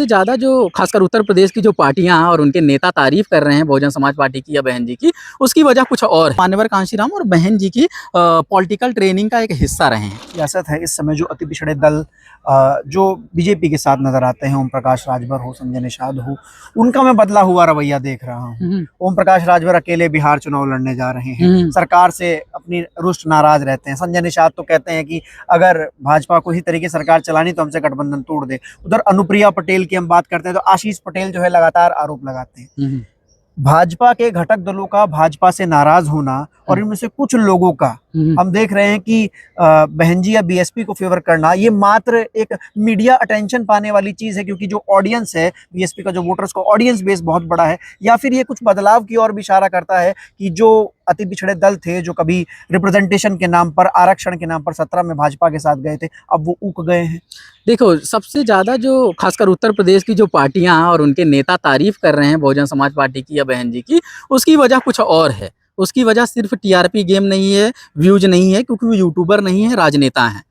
ज़्यादा जो खासकर उत्तर प्रदेश की जो पार्टियां और उनके नेता तारीफ कर रहे हैं बहुजन समाज पार्टी की या बहन जी की, उसकी वजह कुछ और है। मान्यवर कांशीराम और बहन जी की पॉलिटिकल ट्रेनिंग का एक हिस्सा रहे हैं। सियासत है इस समय जो अति पिछड़े दल जो बीजेपी के साथ नजर आते हैं, ओम प्रकाश राजभर हो, संजय निषाद हो, उनका मैं बदला हुआ रवैया देख रहा हूँ। ओम प्रकाश राजभर अकेले बिहार चुनाव लड़ने जा रहे हैं, सरकार से अपनी रुष्ट नाराज रहते हैं। संजय निषाद तो कहते हैं कि अगर भाजपा को इसी तरीके सरकार चलानी तो हमसे गठबंधन तोड़ दे। उधर अनुप्रिया पटेल की हम बात करते हैं तो आशीष पटेल जो है लगातार आरोप लगाते हैं। भाजपा के घटक दलों का भाजपा से नाराज होना और इनमें से कुछ लोगों का हम देख रहे हैं कि बहन जी या बीएसपी को फेवर करना, ये मात्र एक मीडिया अटेंशन पाने वाली चीज है, क्योंकि जो ऑडियंस है बीएसपी का, जो वोटर्स का ऑडियंस बेस बहुत बड़ा है, या फिर ये कुछ बदलाव की ओर भी इशारा करता है कि जो अति पिछड़े दल थे, जो कभी रिप्रेजेंटेशन के नाम पर, आरक्षण के नाम पर 17 में भाजपा के साथ गए थे, अब वो ऊक गए हैं। देखो, सबसे ज़्यादा जो खासकर उत्तर प्रदेश की जो पार्टियां और उनके नेता तारीफ कर रहे हैं बहुजन समाज पार्टी की या बहन जी की, उसकी वजह कुछ और है। उसकी वजह सिर्फ टीआरपी गेम नहीं है, व्यूज नहीं है, क्योंकि वो यूट्यूबर नहीं है, राजनेता हैं।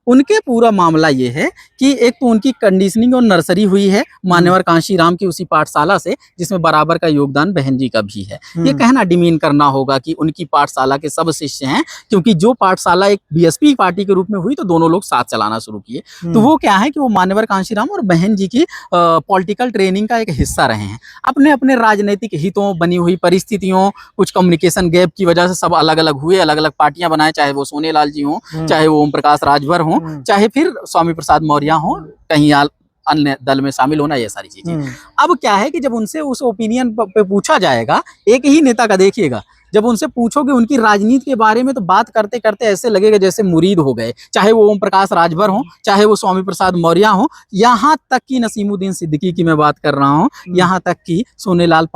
उनके पूरा मामला ये है कि एक तो उनकी कंडीशनिंग और नर्सरी हुई है मान्यवर कांशीराम की उसी पाठशाला से, जिसमें बराबर का योगदान बहन जी का भी है। ये कहना डिमीन करना होगा कि उनकी पाठशाला के सब शिष्य हैं, क्योंकि जो पाठशाला एक बीएसपी पार्टी के रूप में हुई तो दोनों लोग साथ चलाना शुरू किए। तो वो क्या है कि वो मान्यवर कांशीराम और बहन जी की पॉलिटिकल ट्रेनिंग का एक हिस्सा रहे हैं। अपने अपने राजनीतिक हितों, बनी हुई परिस्थितियों, कुछ कम्युनिकेशन गैप की वजह से सब अलग अलग हुए, अलग अलग पार्टियां बनाए, चाहे वो सोनेलाल जी हों, चाहे वो ओम प्रकाश राजभर हों, चाहे फिर स्वामी प्रसाद मौर्य हो, कहीं अन्य दल में शामिल होना, ये सारी चीजें। अब क्या है कि जब उनसे उस ओपिनियन पे पूछा जाएगा, एक ही नेता का देखिएगा, जब उनसे पूछोगे उनकी राजनीति के बारे में, तो बात करते करते ऐसे लगेगा जैसे मुरीद हो गए, चाहे वो ओम प्रकाश राजभर हो, चाहे वो स्वामी प्रसाद मौर्य हो, यहाँ तक कि नसीमुद्दीन सिद्दीकी की मैं बात कर रहा हूँ, यहाँ तक कि सोनेलाल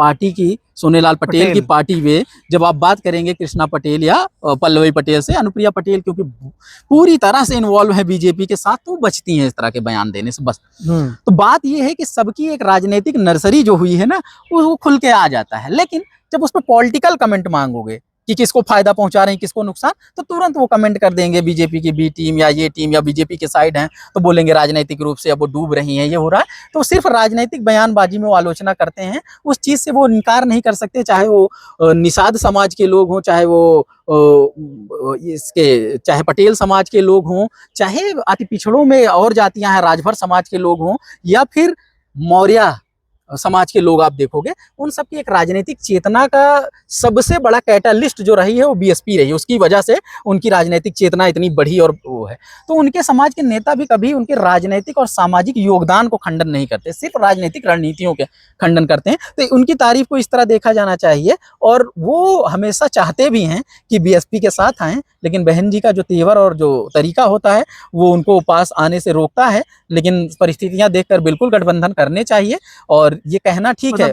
पटेल की पार्टी में जब आप बात करेंगे कृष्णा पटेल या पल्लवी पटेल से, अनुप्रिया पटेल क्योंकि पूरी तरह से इन्वॉल्व है बीजेपी के साथ, तो बचती हैं इस तरह के बयान देने से बस। तो बात ये है कि सबकी एक राजनीतिक नर्सरी जो हुई है ना, वो खुल के आ जाता है। लेकिन जब उस पर पॉलिटिकल कमेंट मांगोगे कि किसको फायदा पहुंचा रहे हैं, किसको नुकसान, तो तुरंत वो कमेंट कर देंगे बीजेपी की बी टीम या ये टीम या बीजेपी के साइड हैं, तो बोलेंगे राजनीतिक रूप से अब वो डूब रही हैं, ये हो रहा है। तो सिर्फ राजनीतिक बयानबाजी में वो आलोचना करते हैं, उस चीज से वो इनकार नहीं कर सकते, चाहे वो निषाद समाज के लोग हों, चाहे वो चाहे पटेल समाज के लोग हों, चाहे अति पिछड़ों में और जातियां हैं, राजभर समाज के लोग हों, या फिर मौर्य समाज के लोग, आप देखोगे उन सबकी एक राजनीतिक चेतना का सबसे बड़ा कैटालिस्ट जो रही है वो बीएसपी रही है। उसकी वजह से उनकी राजनीतिक चेतना इतनी बढ़ी और वो है। तो उनके समाज के नेता भी कभी उनके राजनीतिक और सामाजिक योगदान को खंडन नहीं करते, सिर्फ राजनीतिक रणनीतियों के खंडन करते हैं। तो उनकी तारीफ को इस तरह देखा जाना चाहिए, और वो हमेशा चाहते भी हैं कि बीएसपी के साथ आएँ, लेकिन बहन जी का जो तेवर और जो तरीका होता है वो उनको पास आने से रोकता है। लेकिन परिस्थितियां देखकर बिल्कुल गठबंधन करने चाहिए, और ये कहना ठीक है।